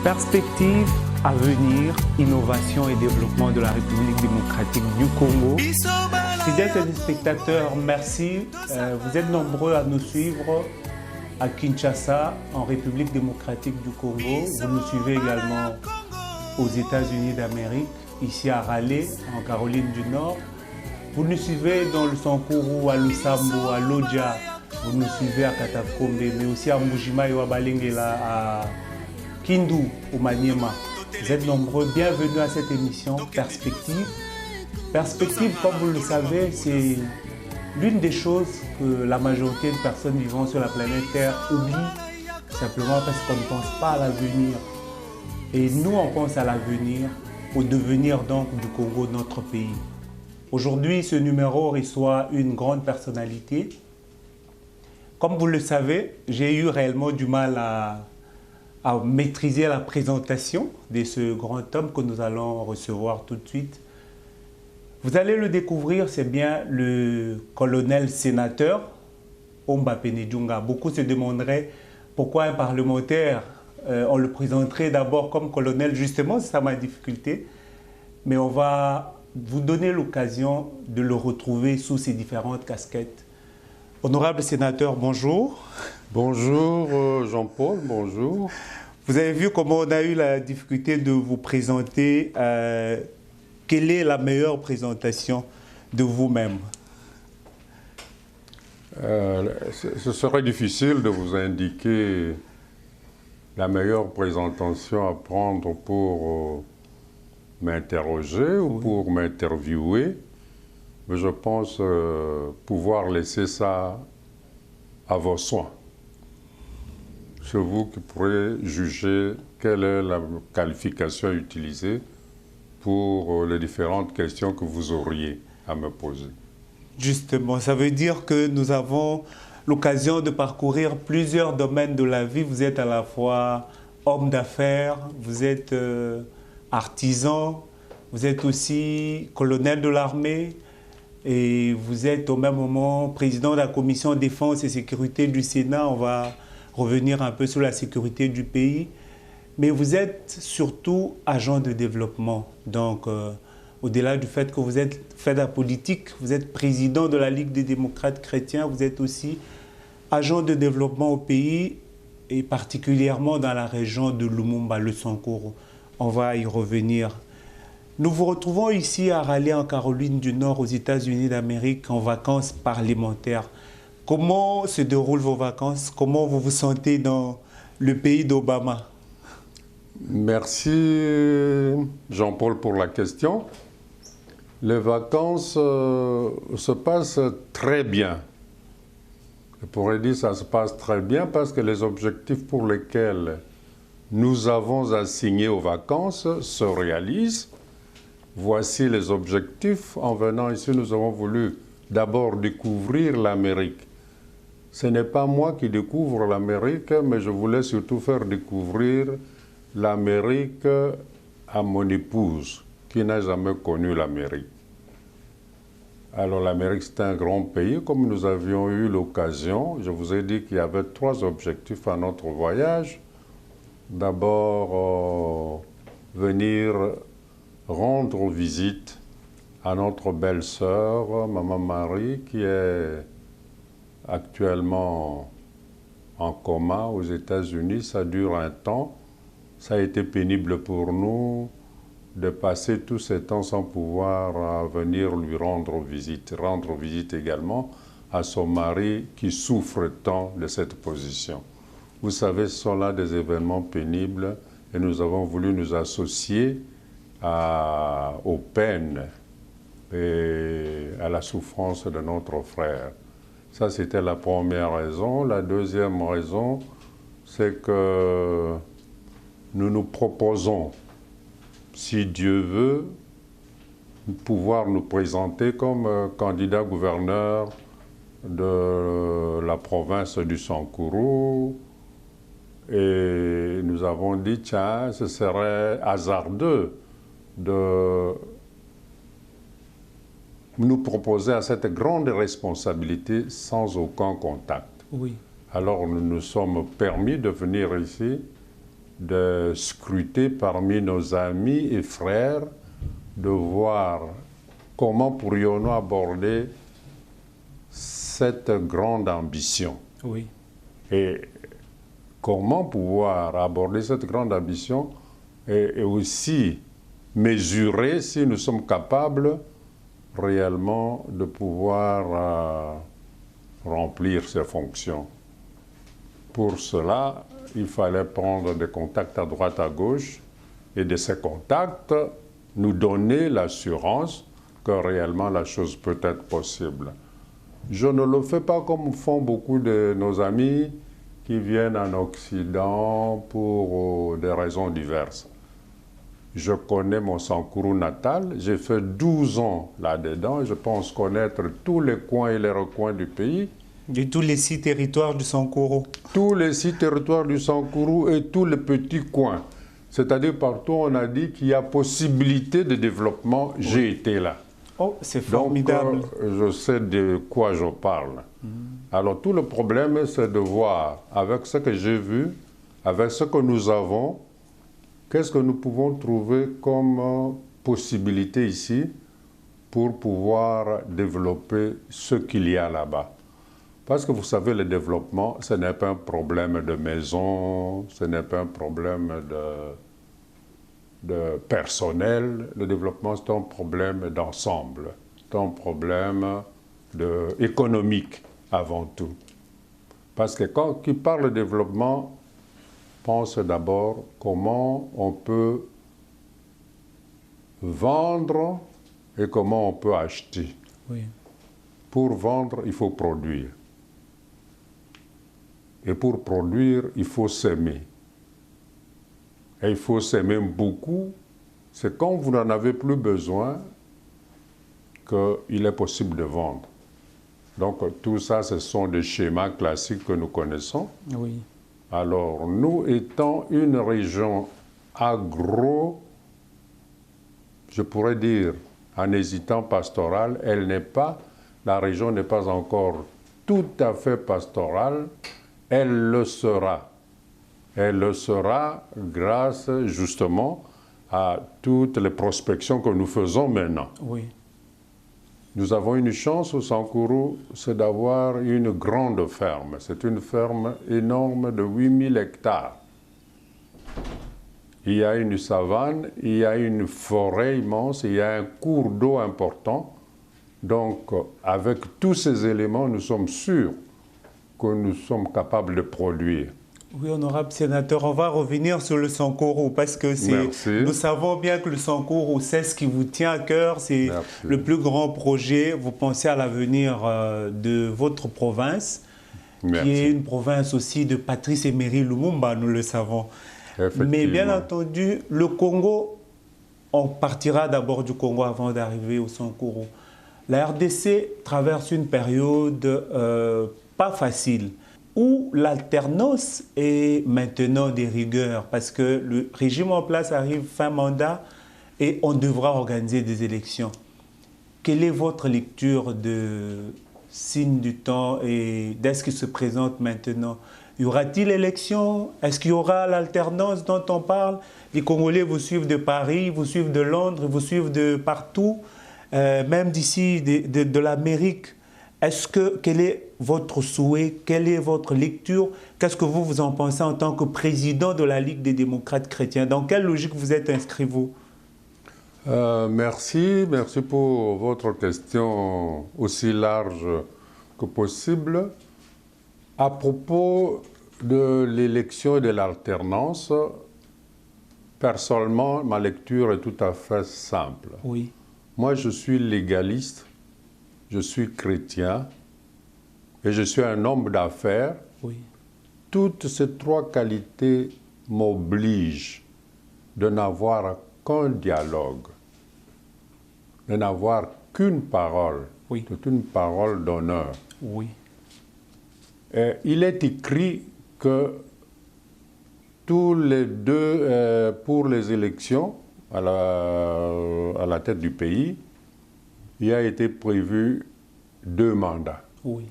Perspectives, avenir, innovation et développement de la République démocratique du Congo. Fidèles téléspectateurs, merci. Vous êtes nombreux à nous suivre à Kinshasa, en République démocratique du Congo. Vous nous suivez également aux États-Unis d'Amérique, ici à Raleigh, en Caroline du Nord. Vous nous suivez dans le Sankuru, à Lusambo, à Lodja. Vous nous suivez à Katakombe, mais aussi à Mujima et à Balengela, à Kindu, au Maniema. Vous êtes nombreux. Bienvenue à cette émission Perspective. Perspective, comme vous le savez, c'est l'une des choses que la majorité de personnes vivant sur la planète Terre oublient, simplement parce qu'on ne pense pas à l'avenir. Et nous, on pense à l'avenir, au devenir donc du Congo, notre pays. Aujourd'hui, ce numéro reçoit une grande personnalité. Comme vous le savez, j'ai eu réellement du mal à maîtriser la présentation de ce grand homme que nous allons recevoir tout de suite. Vous allez le découvrir, c'est bien le colonel sénateur Omba Penedjunga. Beaucoup se demanderaient pourquoi un parlementaire, on le présenterait d'abord comme colonel, justement, c'est ça ma difficulté. Mais on va vous donner l'occasion de le retrouver sous ses différentes casquettes. Honorable sénateur, bonjour. Bonjour Jean-Paul, bonjour. Vous avez vu comment on a eu la difficulté de vous présenter. Quelle est la meilleure présentation de vous-même? Ce serait difficile de vous indiquer la meilleure présentation à prendre pour m'interroger ou pour m'interviewer. Mais je pense pouvoir laisser ça à vos soins. C'est vous qui pourrez juger quelle est la qualification utilisée pour les différentes questions que vous auriez à me poser. Justement, ça veut dire que nous avons l'occasion de parcourir plusieurs domaines de la vie. Vous êtes à la fois homme d'affaires, vous êtes artisan, vous êtes aussi colonel de l'armée et vous êtes au même moment président de la commission défense et sécurité du Sénat. On va revenir un peu sur la sécurité du pays. Mais vous êtes surtout agent de développement. Donc, au-delà du fait que vous êtes fait de la politique, vous êtes président de la Ligue des démocrates chrétiens, vous êtes aussi agent de développement au pays et particulièrement dans la région de Lumumba, le Sankuru. On va y revenir. Nous vous retrouvons ici à Raleigh, en Caroline du Nord, aux États-Unis d'Amérique, en vacances parlementaires. Comment se déroulent vos vacances? Comment vous vous sentez dans le pays d'Obama? Merci Jean-Paul pour la question. Les vacances se passent très bien. Je pourrais dire que ça se passe très bien parce que les objectifs pour lesquels nous avons assigné aux vacances se réalisent. Voici les objectifs. En venant ici, nous avons voulu d'abord découvrir l'Amérique. Ce n'est pas moi qui découvre l'Amérique, mais je voulais surtout faire découvrir l'Amérique à mon épouse, qui n'a jamais connu l'Amérique. Alors l'Amérique, c'est un grand pays. Comme nous avions eu l'occasion, je vous ai dit qu'il y avait 3 objectifs à notre voyage. D'abord, venir rendre visite à notre belle-sœur, Maman Marie, qui est actuellement en coma aux États-Unis. Ça dure un temps. Ça a été pénible pour nous de passer tout ce temps sans pouvoir venir lui rendre visite. Rendre visite également à son mari qui souffre tant de cette position. Vous savez, ce sont là des événements pénibles et nous avons voulu nous associer aux peines et à la souffrance de notre frère. Ça, c'était la première raison. La deuxième raison, c'est que nous nous proposons, si Dieu veut, pouvoir nous présenter comme candidat gouverneur de la province du Sankuru. Et nous avons dit, tiens, ce serait hasardeux de nous proposer à cette grande responsabilité sans aucun contact. Oui. Alors nous nous sommes permis de venir ici de scruter parmi nos amis et frères, de voir comment pourrions-nous aborder cette grande ambition. Oui. Et comment pouvoir aborder cette grande ambition et aussi mesurer si nous sommes capables réellement de pouvoir remplir ces fonctions. Pour cela, il fallait prendre des contacts à droite, à gauche, et de ces contacts, nous donner l'assurance que réellement la chose peut être possible. Je ne le fais pas comme font beaucoup de nos amis qui viennent en Occident pour des raisons diverses. Je connais mon Sankourou natal, j'ai fait 12 ans là-dedans, je pense connaître tous les coins et les recoins du pays. De tous les 6 territoires du Sankourou. Tous les 6 territoires du Sankourou et tous les petits coins. C'est-à-dire partout on a dit qu'il y a possibilité de développement, j'ai été là. Oh, c'est formidable. Donc, je sais de quoi je parle. Alors tout le problème, c'est de voir avec ce que j'ai vu, avec ce que nous avons, qu'est-ce que nous pouvons trouver comme possibilité ici pour pouvoir développer ce qu'il y a là-bas. Parce que vous savez, le développement, ce n'est pas un problème de maison, ce n'est pas un problème de personnel. Le développement, c'est un problème d'ensemble. C'est un problème économique avant tout. Parce que quand qui parle de développement, pense d'abord comment on peut vendre et comment on peut acheter. Oui. Pour vendre, il faut produire. Et pour produire, il faut s'aimer. Et il faut s'aimer beaucoup. C'est quand vous n'en avez plus besoin qu'il est possible de vendre. Donc tout ça, ce sont des schémas classiques que nous connaissons. Oui. Alors, nous étant une région je pourrais dire, en hésitant pastorale, la région n'est pas encore tout à fait pastorale, elle le sera. Elle le sera grâce justement à toutes les prospections que nous faisons maintenant. Oui. Nous avons une chance au Sankourou, c'est d'avoir une grande ferme. C'est une ferme énorme de 8000 hectares. Il y a une savane, il y a une forêt immense, il y a un cours d'eau important. Donc, avec tous ces éléments, nous sommes sûrs que nous sommes capables de produire. Oui, honorable sénateur, on va revenir sur le Sankourou parce que nous savons bien que le Sankourou, c'est ce qui vous tient à cœur, c'est le plus grand projet. Vous pensez à l'avenir de votre province, qui est une province aussi de Patrice Emery Lumumba, nous le savons. Mais bien entendu, le Congo, on partira d'abord du Congo avant d'arriver au Sankourou. La RDC traverse une période pas facile, où l'alternance est maintenant des rigueurs, parce que le régime en place arrive fin mandat et on devra organiser des élections. Quelle est votre lecture de signe du temps et de ce qui se présente maintenant? Y aura-t-il élection? Est-ce qu'il y aura l'alternance dont on parle? Les Congolais vous suivent de Paris, vous suivent de Londres, vous suivent de partout, même d'ici, de l'Amérique. Quel est votre souhait? Quelle est votre lecture? Qu'est-ce que vous en pensez en tant que président de la Ligue des démocrates chrétiens? Dans quelle logique vous êtes inscrit, vous? Merci pour votre question aussi large que possible. À propos de l'élection et de l'alternance, personnellement, ma lecture est tout à fait simple. Oui. Moi, je suis légaliste. Je suis chrétien et je suis un homme d'affaires. Oui. Toutes ces 3 qualités m'obligent de n'avoir qu'un dialogue, de n'avoir qu'une parole, oui. C'est une parole d'honneur. Oui. Et il est écrit que tous les deux, pour les élections à la tête du pays, il a été prévu 2 mandats. Oui.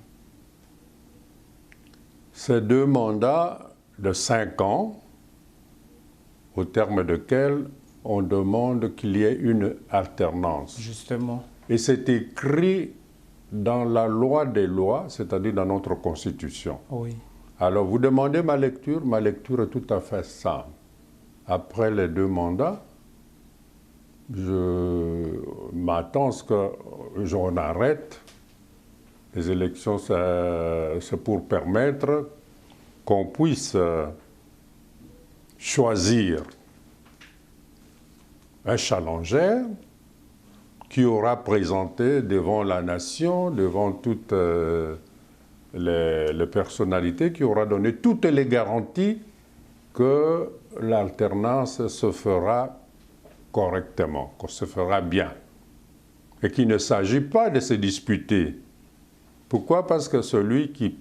Ces 2 mandats de 5 ans au terme duquel on demande qu'il y ait une alternance. Justement. Et c'est écrit dans la loi des lois, c'est-à-dire dans notre Constitution. Oui. Alors, vous demandez ma lecture est tout à fait simple. Après les 2 mandats, je m'attends à ce qu'on arrête. Les élections, c'est pour permettre qu'on puisse choisir un challenger qui aura présenté devant la nation, devant toutes les personnalités, qui aura donné toutes les garanties que l'alternance se fera correctement, qu'on se fera bien. Et qu'il ne s'agit pas de se disputer. Pourquoi? Parce que celui qui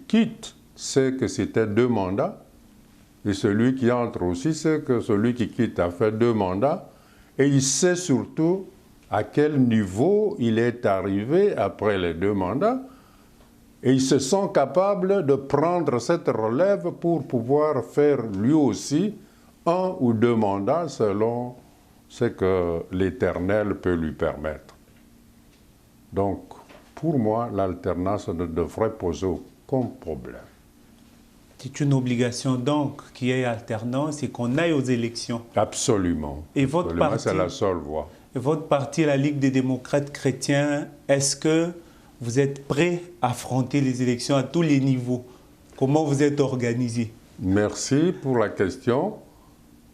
quitte sait que c'était 2 mandats, et celui qui entre aussi sait que celui qui quitte a fait 2 mandats, et il sait surtout à quel niveau il est arrivé après les 2 mandats, et il se sent capable de prendre cette relève pour pouvoir faire lui aussi 1 ou 2 mandats selon ce que l'Éternel peut lui permettre. Donc, pour moi, l'alternance ne devrait poser aucun problème. C'est une obligation donc qu'il y ait alternance et qu'on aille aux élections. Absolument. Et votre parti, c'est la seule voie. Et votre parti, la Ligue des démocrates chrétiens, est-ce que vous êtes prêt à affronter les élections à tous les niveaux? Comment vous êtes organisé? Merci pour la question.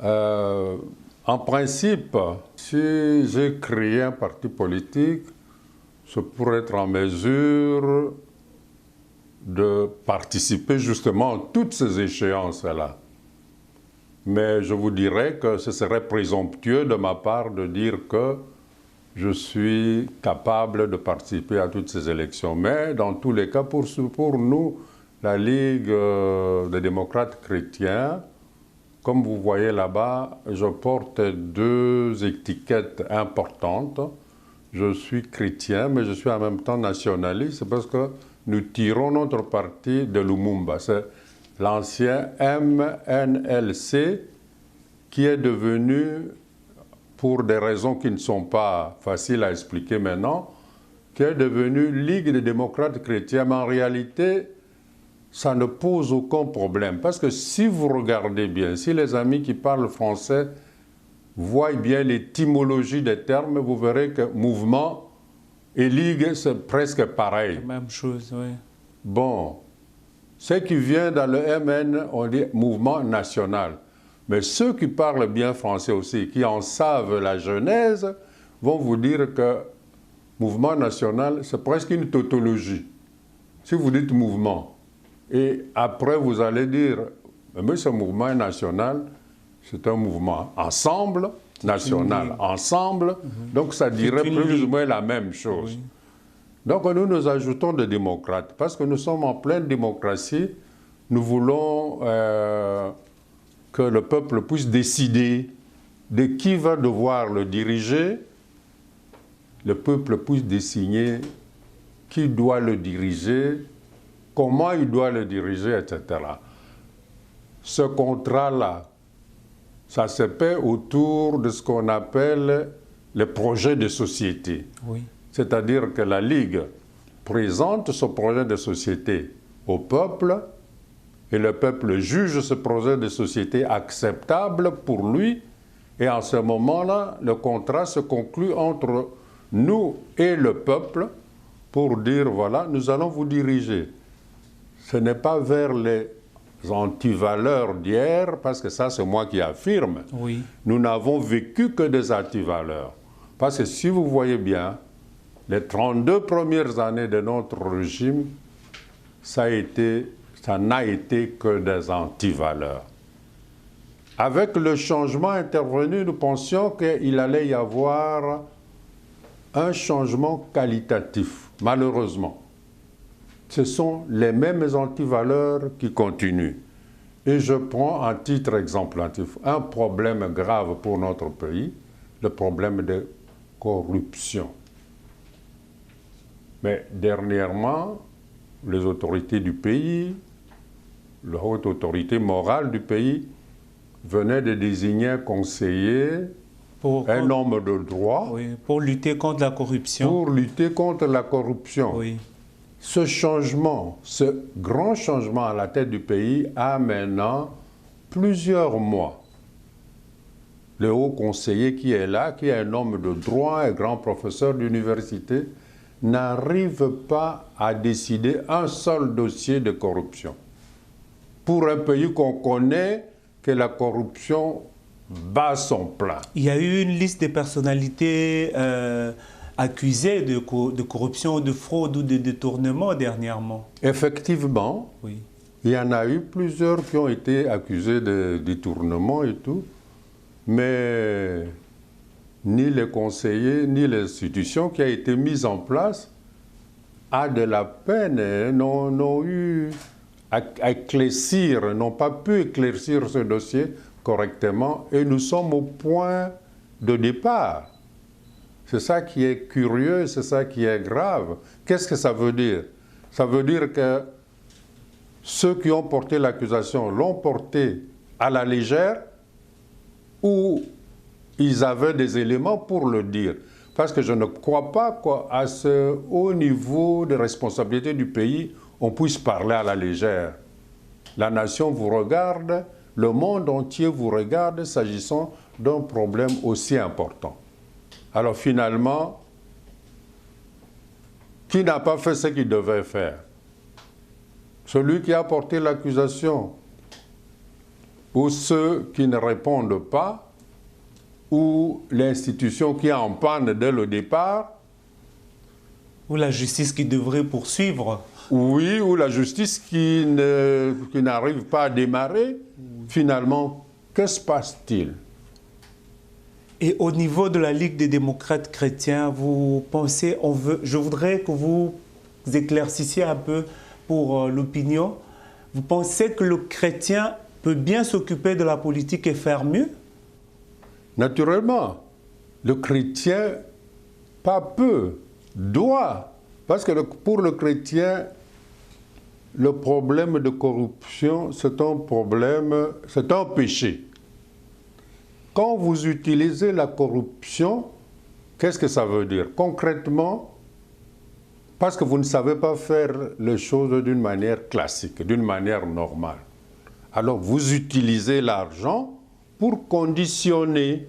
En principe, si j'ai créé un parti politique, je pourrais être en mesure de participer justement à toutes ces échéances-là. Mais je vous dirais que ce serait présomptueux de ma part de dire que je suis capable de participer à toutes ces élections. Mais dans tous les cas, pour nous, la Ligue des démocrates chrétiens, comme vous voyez là-bas, je porte 2 étiquettes importantes. Je suis chrétien, mais je suis en même temps nationaliste parce que nous tirons notre parti de Lumumba. C'est l'ancien MNLC qui est devenu, pour des raisons qui ne sont pas faciles à expliquer maintenant, qui est devenu Ligue des démocrates chrétiens. Mais en réalité, ça ne pose aucun problème. Parce que si vous regardez bien, si les amis qui parlent français voient bien l'étymologie des termes, vous verrez que mouvement et ligue, c'est presque pareil. La même chose, oui. Bon, ce qui vient dans le MN, on dit mouvement national. Mais ceux qui parlent bien français aussi, qui en savent la genèse, vont vous dire que mouvement national, c'est presque une tautologie. Si vous dites mouvement, et après vous allez dire, mais ce mouvement national, c'est un mouvement ensemble, national, ensemble, donc ça dirait plus ou moins la même chose. Oui. Donc nous ajoutons des démocrates, parce que nous sommes en pleine démocratie, nous voulons que le peuple puisse décider de qui va devoir le diriger, le peuple puisse désigner qui doit le diriger, comment il doit le diriger, etc. Ce contrat-là, ça se fait autour de ce qu'on appelle le projet de société. Oui. C'est-à-dire que la Ligue présente ce projet de société au peuple et le peuple juge ce projet de société acceptable pour lui. Et en ce moment-là, le contrat se conclut entre nous et le peuple pour dire, voilà, nous allons vous diriger. Ce n'est pas vers les antivaleurs d'hier, parce que ça, c'est moi qui affirme. Oui. Nous n'avons vécu que des antivaleurs. Parce que si vous voyez bien, les 32 premières années de notre régime, ça n'a été que des antivaleurs. Avec le changement intervenu, nous pensions qu'il allait y avoir un changement qualitatif, malheureusement. Ce sont les mêmes antivaleurs qui continuent. Et je prends un titre exemplatif, un problème grave pour notre pays, le problème de corruption. Mais dernièrement, les autorités du pays, la haute autorité morale du pays, venait de désigner un conseiller, un homme de droit, oui, pour lutter contre la corruption. Pour lutter contre la corruption. Oui. Ce changement, ce grand changement à la tête du pays a maintenant plusieurs mois. Le haut conseiller qui est là, qui est un homme de droit, un grand professeur d'université, n'arrive pas à décider un seul dossier de corruption. Pour un pays qu'on connaît que la corruption bat son plein. Il y a eu une liste de personnalités accusées de corruption, de fraude ou de détournement dernièrement. Effectivement, oui. Il y en a eu plusieurs qui ont été accusés de détournement et tout, mais ni les conseillers, ni l'institution qui a été mise en place a de la peine, n'ont eu à éclaircir, n'ont pas pu éclaircir ce dossier correctement, et nous sommes au point de départ. C'est ça qui est curieux, c'est ça qui est grave. Qu'est-ce que ça veut dire? Ça veut dire que ceux qui ont porté l'accusation l'ont porté à la légère ou ils avaient des éléments pour le dire. Parce que je ne crois pas qu'à ce haut niveau de responsabilité du pays, on puisse parler à la légère. La nation vous regarde, le monde entier vous regarde s'agissant d'un problème aussi important. Alors finalement, qui n'a pas fait ce qu'il devait faire? Celui qui a porté l'accusation, ou ceux qui ne répondent pas, ou l'institution qui est en panne dès le départ. Ou la justice qui devrait poursuivre. Oui, ou la justice qui n'arrive pas à démarrer. Finalement, que se passe-t-il? Et au niveau de la Ligue des démocrates chrétiens, vous pensez, je voudrais que vous éclaircissiez un peu pour l'opinion. Vous pensez que le chrétien peut bien s'occuper de la politique et faire mieux? Naturellement, le chrétien, pas peu, doit. Parce que pour le chrétien, le problème de corruption, c'est un péché. Quand vous utilisez la corruption, qu'est-ce que ça veut dire? Concrètement, parce que vous ne savez pas faire les choses d'une manière classique, d'une manière normale. Alors vous utilisez l'argent pour conditionner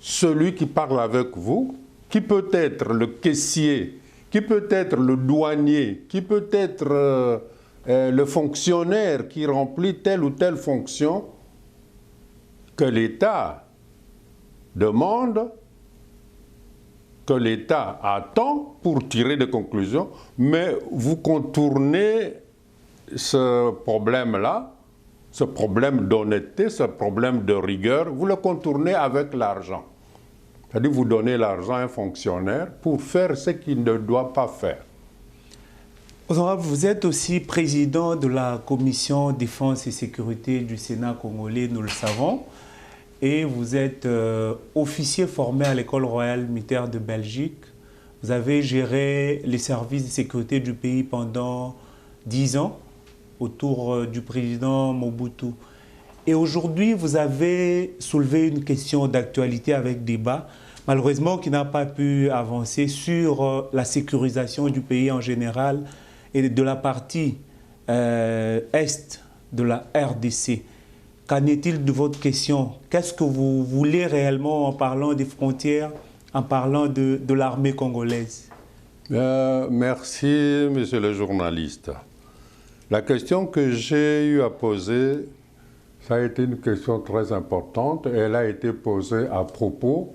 celui qui parle avec vous, qui peut être le caissier, qui peut être le douanier, qui peut être le fonctionnaire qui remplit telle ou telle fonction, que l'État demande, que l'État attend pour tirer des conclusions, mais vous contournez ce problème-là, ce problème d'honnêteté, ce problème de rigueur, vous le contournez avec l'argent. C'est-à-dire vous donnez l'argent à un fonctionnaire pour faire ce qu'il ne doit pas faire. Honorable, vous êtes aussi président de la commission défense et sécurité du Sénat congolais, nous le savons. Et vous êtes officier formé à l'École royale militaire de Belgique. Vous avez géré les services de sécurité du pays pendant 10 ans, autour du président Mobutu. Et aujourd'hui, vous avez soulevé une question d'actualité avec débat, malheureusement qui n'a pas pu avancer sur la sécurisation du pays en général et de la partie est de la RDC. Qu'en est-il de votre question? Qu'est-ce que vous voulez réellement en parlant des frontières, en parlant de l'armée congolaise? Merci, monsieur le journaliste. La question que j'ai eu à poser, ça a été une question très importante. Elle a été posée à propos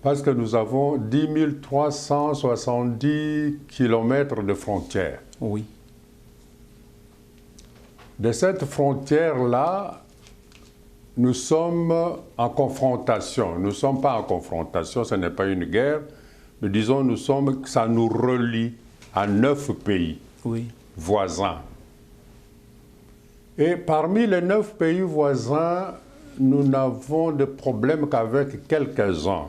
parce que nous avons 10 370 kilomètres de frontières. Oui. De cette frontière-là, nous sommes en confrontation. Nous ne sommes pas en confrontation, ce n'est pas une guerre. Mais disons, ça nous relie à 9 pays voisins. Et parmi les 9 pays voisins, nous n'avons de problème qu'avec quelques-uns.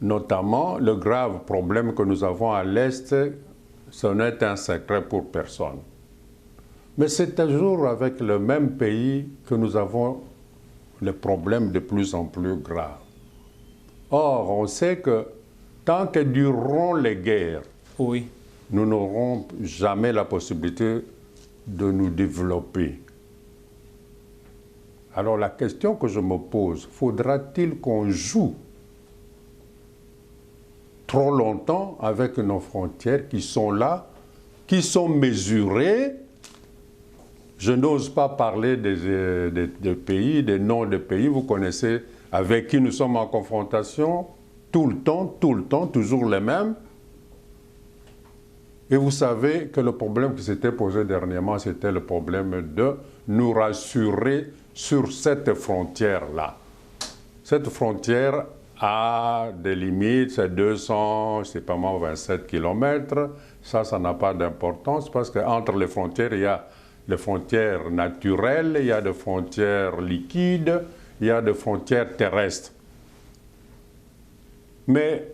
Notamment, le grave problème que nous avons à l'Est, ce n'est un secret pour personne. Mais c'est toujours avec le même pays que nous avons les problèmes de plus en plus graves. Or, on sait que tant que dureront les guerres, Oui. nous n'aurons jamais la possibilité de nous développer. Alors la question que je me pose, faudra-t-il qu'on joue trop longtemps avec nos frontières qui sont là, qui sont mesurées? Je n'ose pas parler des pays, des noms de pays, vous connaissez avec qui nous sommes en confrontation tout le temps, toujours les mêmes. Et vous savez que le problème qui s'était posé dernièrement, c'était le problème de nous rassurer sur cette frontière-là. Cette frontière a des limites, c'est 200, c'est pas moins 27 km. Ça n'a pas d'importance parce qu'entre les frontières, il y a des frontières naturelles, il y a des frontières liquides, il y a des frontières terrestres. Mais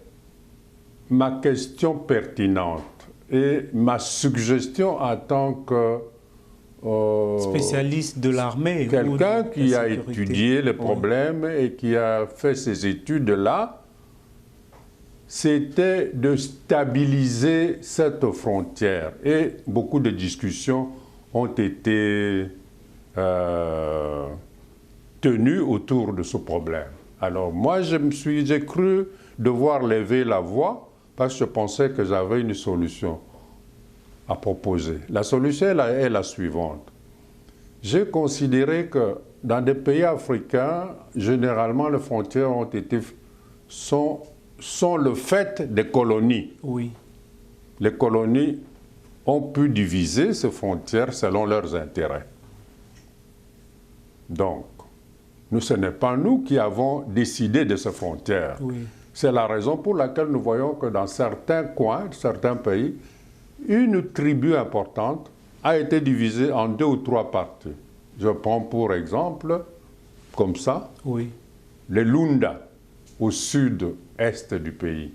ma question pertinente et ma suggestion en tant que spécialiste de l'armée, quelqu'un qui a étudié les problèmes et qui a fait ces études-là, c'était de stabiliser cette frontière. Et beaucoup de discussions ont été tenues autour de ce problème. Alors moi, j'ai cru devoir lever la voix parce que je pensais que j'avais une solution à proposer. La solution est la suivante. J'ai considéré que dans des pays africains, généralement, les frontières sont le fait des colonies. Oui. Les colonies ont pu diviser ces frontières selon leurs intérêts. Donc, ce n'est pas nous qui avons décidé de ces frontières. Oui. C'est la raison pour laquelle nous voyons que dans certains coins, certains pays, une tribu importante a été divisée en 2 ou 3 parties. Je prends pour exemple, comme ça, oui, les Lunda, au sud-est du pays.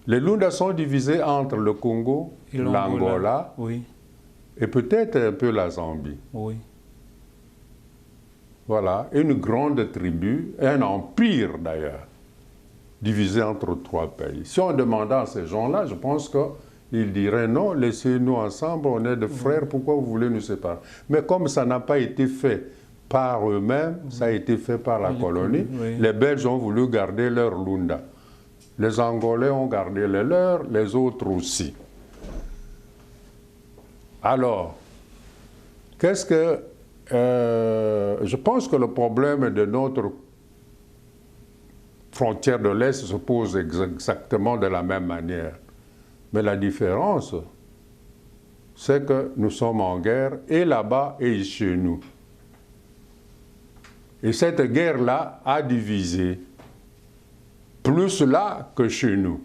Les Lunda sont divisés entre le Congo, l'Angola, oui, et peut-être un peu la Zambie. Oui. Voilà, une grande tribu, un empire d'ailleurs, divisé entre 3 pays. Si on demandait à ces gens-là, je pense qu'ils diraient non, laissez-nous ensemble, on est des frères, pourquoi vous voulez nous séparer? Mais comme ça n'a pas été fait par eux-mêmes, ça a été fait par la colonie, oui. Les Belges ont voulu garder leur Lunda. Les Angolais ont gardé les leurs, les autres aussi. Alors, qu'est-ce que... je pense que le problème de notre frontière de l'Est se pose exactement de la même manière. Mais la différence, c'est que nous sommes en guerre et là-bas et chez nous. Et cette guerre-là a divisé plus là que chez nous.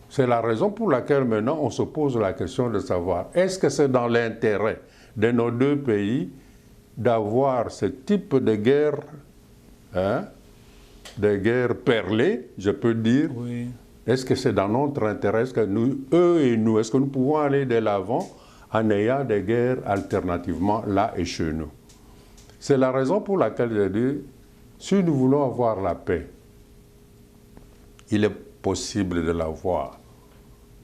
C'est la raison pour laquelle maintenant on se pose la question de savoir, est-ce que c'est dans l'intérêt de nos 2 pays d'avoir ce type de guerre, de guerre perlée, je peux dire. Oui. Est-ce que c'est dans notre intérêt, est-ce que nous, eux et nous, est-ce que nous pouvons aller de l'avant en ayant des guerres alternativement là et chez nous? C'est la raison pour laquelle j'ai dit, si nous voulons avoir la paix, il est possible de l'avoir.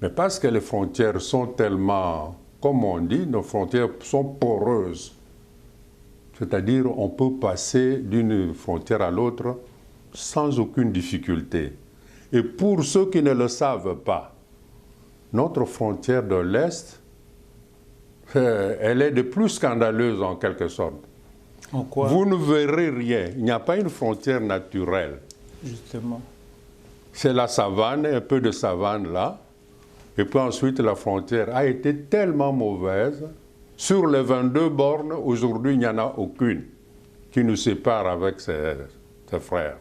Mais parce que les frontières sont tellement, comme on dit, nos frontières sont poreuses. C'est-à-dire, on peut passer d'une frontière à l'autre sans aucune difficulté. Et pour ceux qui ne le savent pas, notre frontière de l'Est, elle est de plus scandaleuse en quelque sorte. En quoi? Vous ne verrez rien. Il n'y a pas une frontière naturelle. Justement. C'est la savane, un peu de savane là. Et puis ensuite, la frontière a été tellement mauvaise. Sur les 22 bornes, aujourd'hui, il n'y en a aucune qui nous sépare avec ses frères.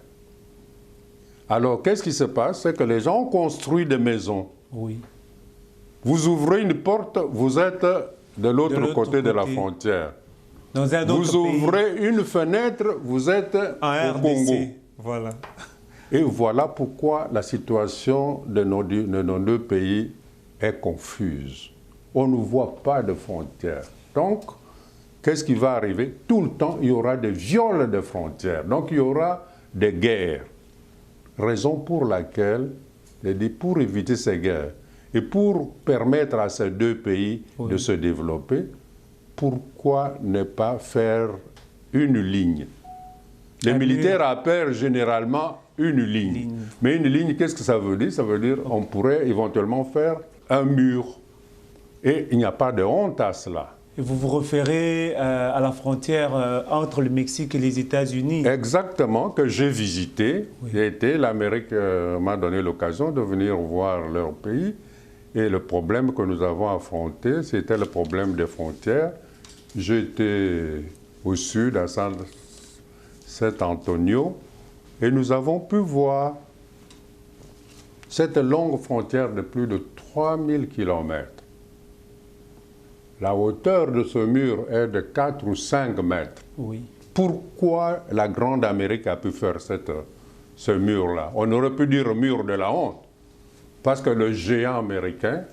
Alors, qu'est-ce qui se passe? C'est que les gens ont construit des maisons. Oui. Vous ouvrez une porte, vous êtes de l'autre côté de la frontière. Dans un autre vous ouvrez une fenêtre, vous êtes au Congo. Voilà. Et voilà pourquoi la situation de nos 2 pays est confuse. on ne voit pas de frontières. Donc, qu'est-ce qui va arriver? Tout le temps, il y aura des viols de frontières. Donc, il y aura des guerres. Raison pour laquelle, j'ai dit, pour éviter ces guerres et pour permettre à ces deux pays de se développer, pourquoi ne pas faire une ligne? Les militaires appellent généralement une ligne. Mais une ligne, qu'est-ce que ça veut dire? Ça veut dire qu'on pourrait éventuellement faire un mur. Et il n'y a pas de honte à cela. Et vous vous référez à la frontière entre le Mexique et les États-Unis? Exactement, que j'ai visité. J'ai été, l'Amérique m'a donné l'occasion de venir voir leur pays. Et le problème que nous avons affronté, c'était le problème des frontières. J'étais au sud, à San Antonio, et nous avons pu voir cette longue frontière de plus de 3000 km. La hauteur de ce mur est de 4 ou 5 mètres. Oui. Pourquoi la Grande Amérique a pu faire ce mur-là? On aurait pu dire mur de la honte. Parce que le géant américain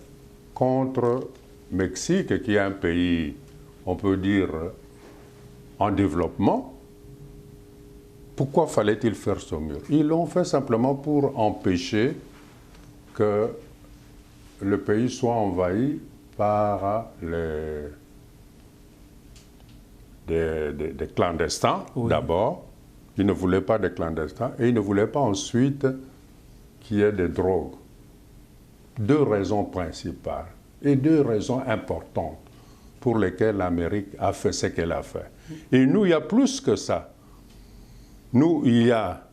contre Mexique, qui est un pays, on peut dire, en développement, pourquoi fallait-il faire ce mur? Ils l'ont fait simplement pour empêcher que le pays soit envahi par des clandestins, d'abord. Ils ne voulaient pas de clandestins et ils ne voulaient pas ensuite qu'il y ait des drogues. Deux raisons principales et deux raisons importantes pour lesquelles l'Amérique a fait ce qu'elle a fait. Et nous, il y a plus que ça. Nous, il y a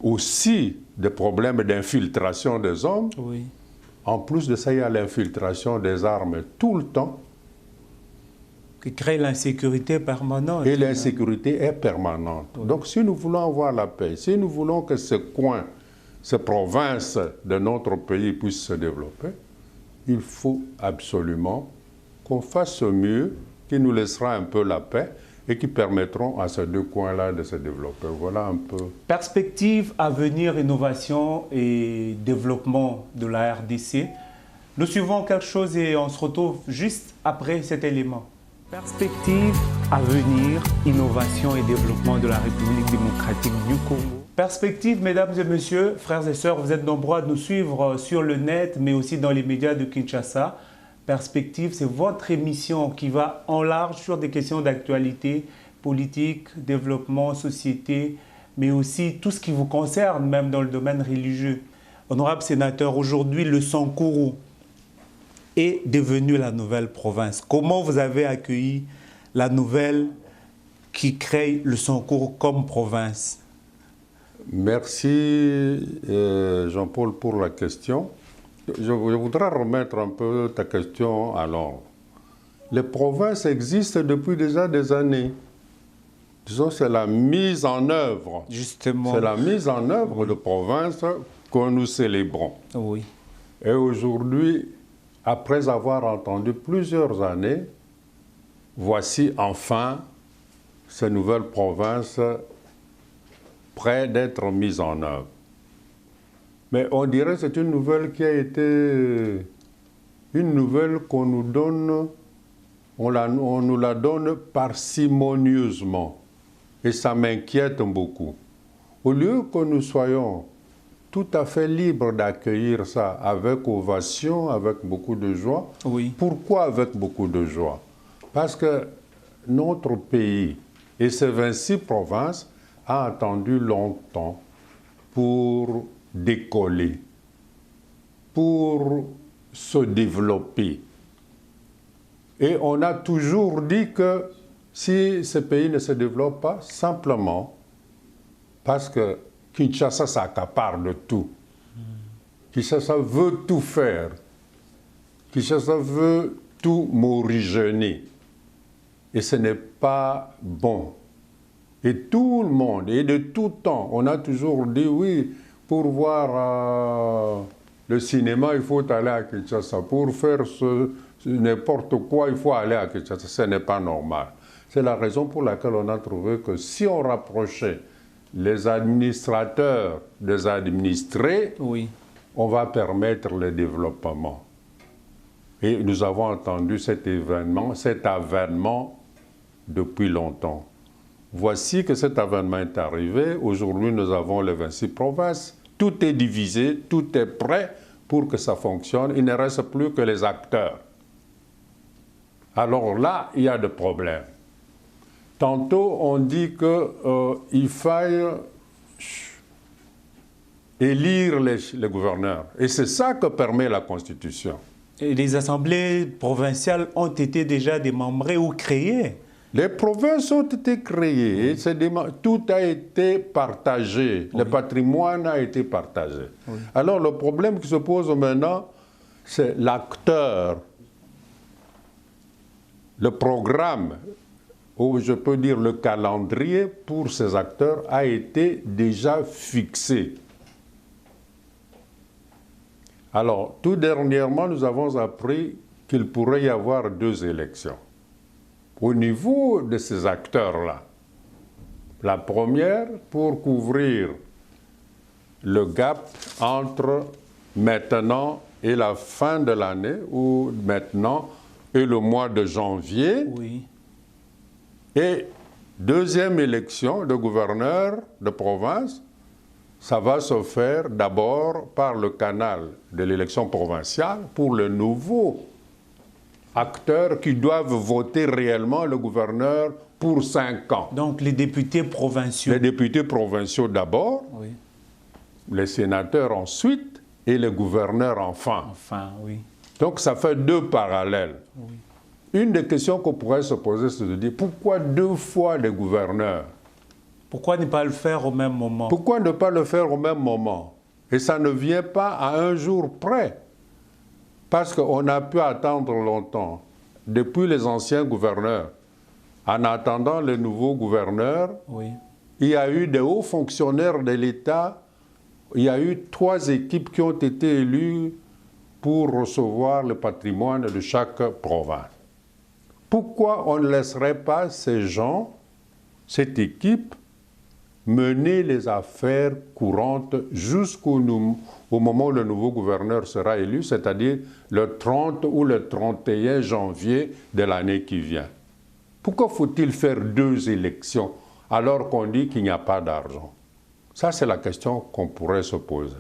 aussi des problèmes d'infiltration des hommes. Oui. En plus de ça, il y a l'infiltration des armes tout le temps. Qui crée l'insécurité permanente. Et l'insécurité est permanente. Oui. Donc, si nous voulons avoir la paix, si nous voulons que ce coin, ces provinces de notre pays puissent se développer, il faut absolument qu'on fasse ce mur qui nous laissera un peu la paix et qui permettront à ces deux coins-là de se développer. Voilà un peu. Perspective, avenir, innovation et développement de la RDC. Nous suivons quelque chose et on se retrouve juste après cet élément. Perspective, avenir, innovation et développement de la République démocratique du Congo. Perspective, mesdames et messieurs, frères et sœurs, vous êtes nombreux à nous suivre sur le net, mais aussi dans les médias de Kinshasa. Perspective, c'est votre émission qui va en large sur des questions d'actualité, politique, développement, société, mais aussi tout ce qui vous concerne, même dans le domaine religieux. Honorable sénateur, aujourd'hui, le Sankuru est devenu la nouvelle province. Comment vous avez accueilli la nouvelle qui crée le Sankuru comme province? Merci Jean-Paul pour la question. Je voudrais remettre un peu ta question à l'ordre. Les provinces existent depuis déjà des années. Disons, c'est la mise en œuvre. Justement. C'est la mise en œuvre de provinces que nous célébrons. Oui. Et aujourd'hui, après avoir entendu plusieurs années, voici enfin ces nouvelles provinces prêtes d'être mises en œuvre. Mais on dirait que c'est une nouvelle qui a été une nouvelle qu'on nous donne, on nous la donne parcimonieusement. Et ça m'inquiète beaucoup. Au lieu que nous soyons tout à fait libres d'accueillir ça avec ovation, avec beaucoup de joie. Oui. Pourquoi avec beaucoup de joie? Parce que notre pays et ses 26 provinces a attendu longtemps pour décoller, pour se développer. Et on a toujours dit que si ce pays ne se développe pas, simplement parce que Kinshasa s'accapare de tout. Kinshasa veut tout faire. Kinshasa veut tout morigéner. Et ce n'est pas bon. Et tout le monde, et de tout temps, on a toujours dit oui, pour voir le cinéma, il faut aller à Kinshasa. Pour faire n'importe quoi, il faut aller à Kinshasa. Ce n'est pas normal. C'est la raison pour laquelle on a trouvé que si on rapprochait les administrateurs des administrés, oui, on va permettre le développement. Et nous avons entendu cet avènement depuis longtemps. Voici que cet avènement est arrivé. Aujourd'hui, nous avons les 26 provinces. Tout est divisé, tout est prêt pour que ça fonctionne. Il ne reste plus que les acteurs. Alors là, il y a des problèmes. Tantôt, on dit qu'il faille élire les gouverneurs. Et c'est ça que permet la Constitution. Et les assemblées provinciales ont été déjà démembrées ou créées. Les provinces ont été créées, tout a été partagé, oui. Le patrimoine a été partagé. Oui. Alors le problème qui se pose maintenant, c'est l'acteur, le programme, ou je peux dire le calendrier pour ces acteurs a été déjà fixé. Alors, tout dernièrement, nous avons appris qu'il pourrait y avoir 2 élections. Au niveau de ces acteurs-là, la première pour couvrir le gap entre maintenant et la fin de l'année, ou maintenant et le mois de janvier. Oui. Et deuxième élection de gouverneur de province, ça va se faire d'abord par le canal de l'élection provinciale pour le nouveau acteurs qui doivent voter réellement le gouverneur pour 5 ans. Donc les députés provinciaux. Les députés provinciaux d'abord, oui. Les sénateurs ensuite et les gouverneurs enfin. Enfin, oui. Donc ça fait 2 parallèles. Oui. Une des questions qu'on pourrait se poser, c'est de dire pourquoi 2 fois les gouverneurs? Pourquoi ne pas le faire au même moment? Pourquoi ne pas le faire au même moment? Et ça ne vient pas à un jour près. Parce qu'on a pu attendre longtemps, depuis les anciens gouverneurs. En attendant les nouveaux gouverneurs, oui. Il y a eu des hauts fonctionnaires de l'État, il y a eu 3 équipes qui ont été élues pour recevoir le patrimoine de chaque province. Pourquoi on ne laisserait pas ces gens, cette équipe, mener les affaires courantes jusqu'au moment où le nouveau gouverneur sera élu, c'est-à-dire le 30 ou le 31 janvier de l'année qui vient? Pourquoi faut-il faire 2 élections alors qu'on dit qu'il n'y a pas d'argent? Ça, c'est la question qu'on pourrait se poser.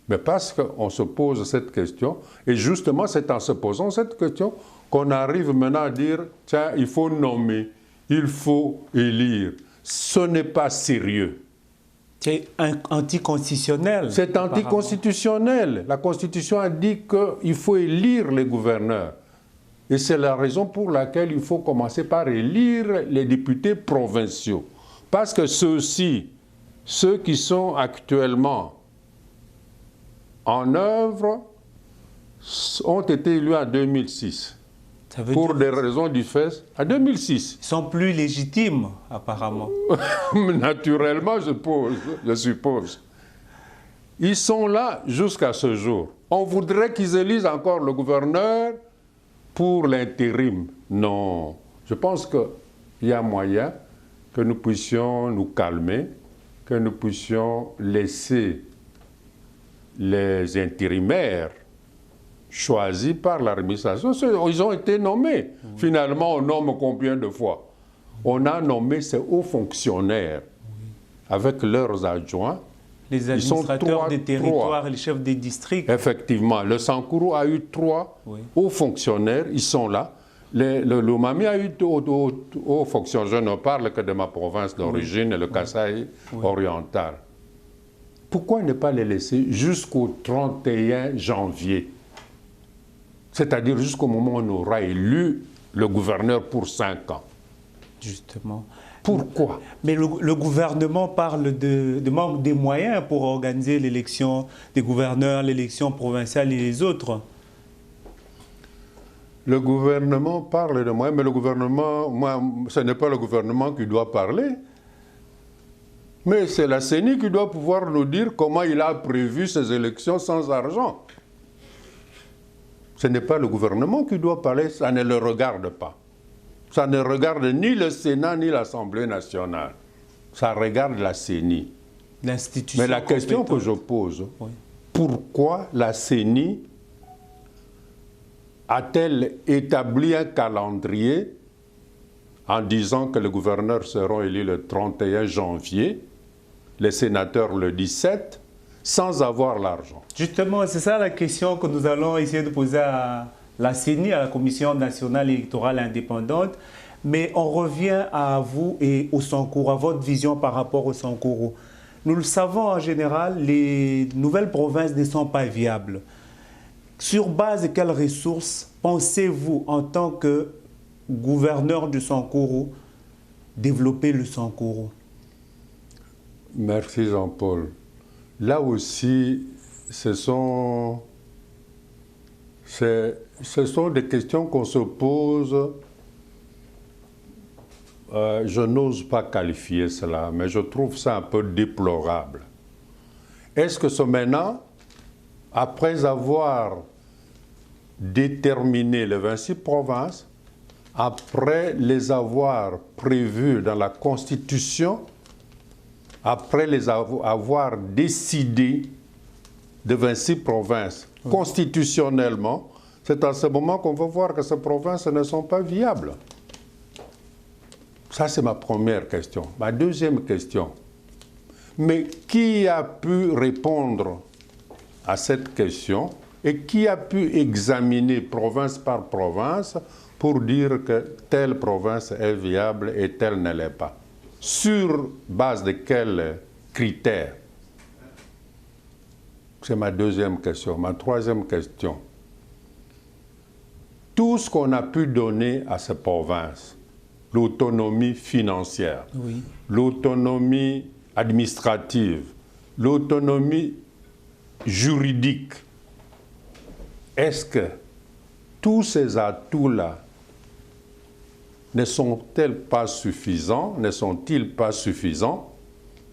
Mais parce qu'on se pose cette question, et justement, c'est en se posant cette question qu'on arrive maintenant à dire, tiens, il faut nommer, il faut élire. Ce n'est pas sérieux. C'est anticonstitutionnel. C'est anticonstitutionnel. La Constitution a dit qu'il faut élire les gouverneurs. Et c'est la raison pour laquelle il faut commencer par élire les députés provinciaux. Parce que ceux-ci, ceux qui sont actuellement en œuvre, ont été élus en 2006. Pour des raisons du fait, en 2006. Ils sont plus légitimes, apparemment. Naturellement, je suppose. Ils sont là jusqu'à ce jour. On voudrait qu'ils élisent encore le gouverneur pour l'intérim. Non. Je pense qu'il y a moyen que nous puissions nous calmer, que nous puissions laisser les intérimaires choisis par l'administration. Ils ont été nommés. Oui. Finalement, on nomme combien de fois? On a nommé ces hauts fonctionnaires avec leurs adjoints. Les administrateurs des territoires et les chefs des districts. Effectivement. Le Sankourou a eu 3 hauts fonctionnaires. Ils sont là. Le Lomami a eu 2 hauts fonctionnaires. Je ne parle que de ma province d'origine, le Kasaï oriental. Pourquoi ne pas les laisser jusqu'au 31 janvier? C'est-à-dire jusqu'au moment où on aura élu le gouverneur pour 5 ans. Justement. Pourquoi? Mais le gouvernement parle de manque des moyens pour organiser l'élection des gouverneurs, l'élection provinciale et les autres. Le gouvernement parle de moyens, mais le gouvernement, ce n'est pas le gouvernement qui doit parler. Mais c'est la CENI qui doit pouvoir nous dire comment il a prévu ces élections sans argent. Ce n'est pas le gouvernement qui doit parler, ça ne le regarde pas. Ça ne regarde ni le Sénat ni l'Assemblée nationale. Ça regarde la CENI. L'institution. Mais la question que je pose, pourquoi la CENI a-t-elle établi un calendrier en disant que les gouverneurs seront élus le 31 janvier, les sénateurs le 17, sans avoir l'argent? Justement, c'est ça la question que nous allons essayer de poser à la CENI, à la Commission nationale électorale indépendante. Mais on revient à vous et au Sankuru, à votre vision par rapport au Sankuru. Nous le savons en général, les nouvelles provinces ne sont pas viables. Sur base de quelles ressources pensez-vous, en tant que gouverneur du Sankuru, développer le Sankuru? Merci Jean-Paul. Là aussi, ce sont des questions qu'on se pose. Je n'ose pas qualifier cela, mais je trouve ça un peu déplorable. Est-ce que ce maintenant, après avoir déterminé les 26 provinces, après les avoir prévues dans la Constitution, après les avoir décidé de 26 provinces constitutionnellement, c'est à ce moment qu'on va voir que ces provinces ne sont pas viables. Ça, c'est ma première question. Ma deuxième question, mais qui a pu répondre à cette question et qui a pu examiner province par province pour dire que telle province est viable et telle ne l'est pas? Sur base de quels critères? C'est ma deuxième question. Ma troisième question. Tout ce qu'on a pu donner à ces provinces, l'autonomie financière, Oui. l'autonomie administrative, l'autonomie juridique, est-ce que tous ces atouts-là ne sont-ils pas suffisants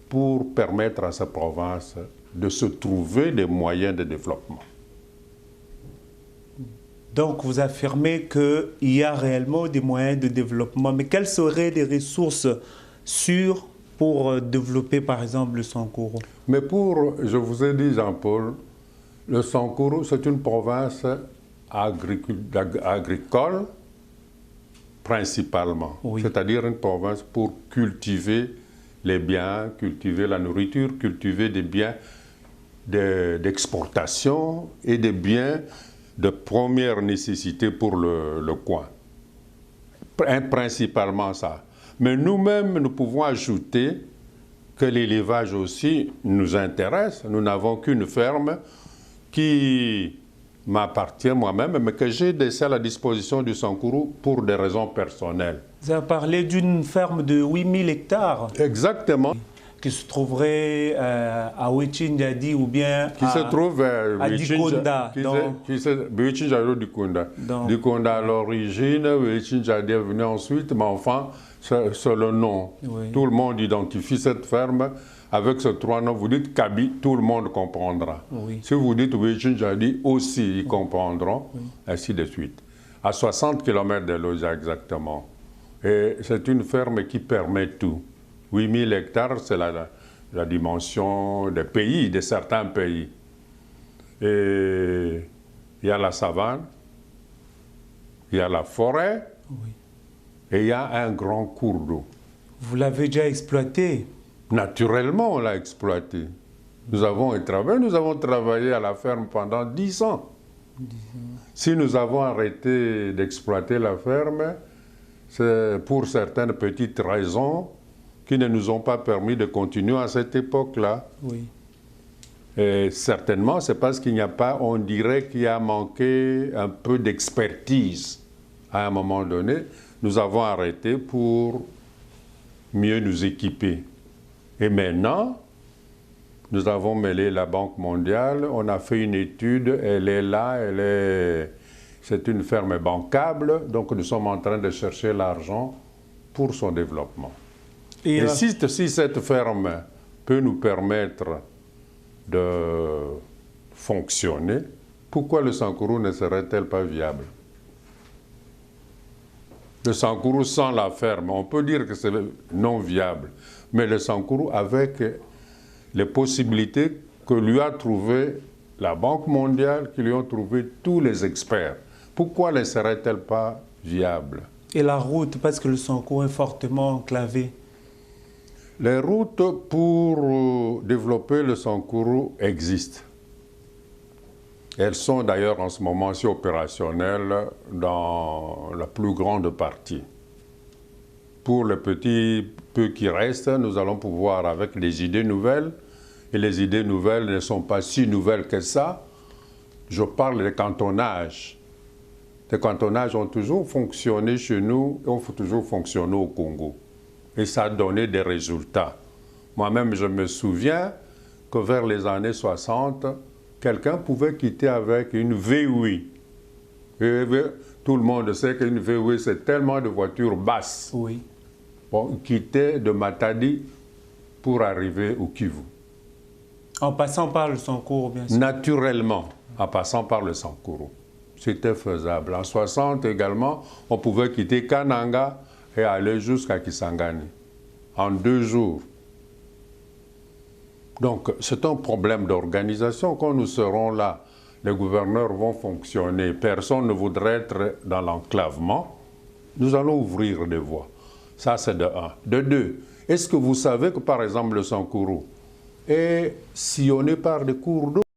pour permettre à ces provinces de se trouver des moyens de développement? Donc, vous affirmez qu'il y a réellement des moyens de développement, mais quelles seraient les ressources sûres pour développer, par exemple, le Sankuru? Mais je vous ai dit, Jean-Paul, le Sankuru, c'est une province agricole, principalement. Oui. C'est-à-dire une province pour cultiver les biens, cultiver la nourriture, cultiver des biens d'exportation et des biens de première nécessité pour le coin. Principalement ça. Mais nous-mêmes, nous pouvons ajouter que l'élevage aussi nous intéresse. Nous n'avons qu'une ferme qui m'appartient moi-même, mais que j'ai laissé à la disposition du Sankuru pour des raisons personnelles. Vous avez parlé d'une ferme de 8000 hectares. Exactement. Qui se trouverait à Wechinjadi ou bien qui se trouve à Dikonda. Dikonda à l'origine, Wechinjadi est venu ensuite, mais enfin, c'est le nom. Oui. Tout le monde identifie cette ferme. Avec ces trois noms, vous dites Kabi, tout le monde comprendra. Oui. Si vous dites Wechinjadi, aussi ils comprendront, ainsi de suite. À 60 km de Lodja exactement. Et c'est une ferme qui permet tout. 8000 hectares, c'est la dimension des pays, de certains pays. Et il y a la savane, il y a la forêt, et il y a un grand cours d'eau. Vous l'avez déjà exploité? Naturellement, on l'a exploité. Nous avons travaillé à la ferme pendant 10 ans. Si nous avons arrêté d'exploiter la ferme, c'est pour certaines petites raisons qui ne nous ont pas permis de continuer à cette époque-là. Oui. Et certainement, c'est parce qu'il n'y a pas, on dirait qu'il y a manqué un peu d'expertise. À un moment donné, nous avons arrêté pour mieux nous équiper. Et maintenant, nous avons mêlé la Banque mondiale, on a fait une étude, elle est là, c'est une ferme bancable, donc nous sommes en train de chercher l'argent pour son développement. Et si cette ferme peut nous permettre de fonctionner, pourquoi le Sankuru ne serait-elle pas viable? Le Sankuru sans la ferme, on peut dire que c'est non viable, mais le Sankuru avec les possibilités que lui a trouvées la Banque mondiale, que lui ont trouvé tous les experts, Pourquoi ne serait-elle pas viable? Et la route, parce que le Sankourou est fortement enclavé. Les routes pour développer le Sankourou existent. Elles sont d'ailleurs en ce moment aussi opérationnelles dans la plus grande partie. Pour le petit peu qui reste, nous allons pouvoir avec des idées nouvelles. Et les idées nouvelles ne sont pas si nouvelles que ça. Je parle des cantonnages. Les cantonnages ont toujours fonctionné chez nous et ont toujours fonctionné au Congo. Et ça a donné des résultats. Moi-même, je me souviens que vers les années 60, quelqu'un pouvait quitter avec une V8. Et tout le monde sait qu'une V8, c'est tellement de voitures basses. Oui. Bon, il quittait de Matadi pour arriver au Kivu. En passant par le Sankourou, bien sûr. Naturellement, en passant par le Sankourou. C'était faisable. En 60 également, on pouvait quitter Kananga et aller jusqu'à Kisangani en 2 jours. Donc, c'est un problème d'organisation. Quand nous serons là, les gouverneurs vont fonctionner. Personne ne voudrait être dans l'enclavement. Nous allons ouvrir des voies. Ça, c'est de 1. De 2, est-ce que vous savez que, par exemple, le Sankourou est sillonné par des cours d'eau?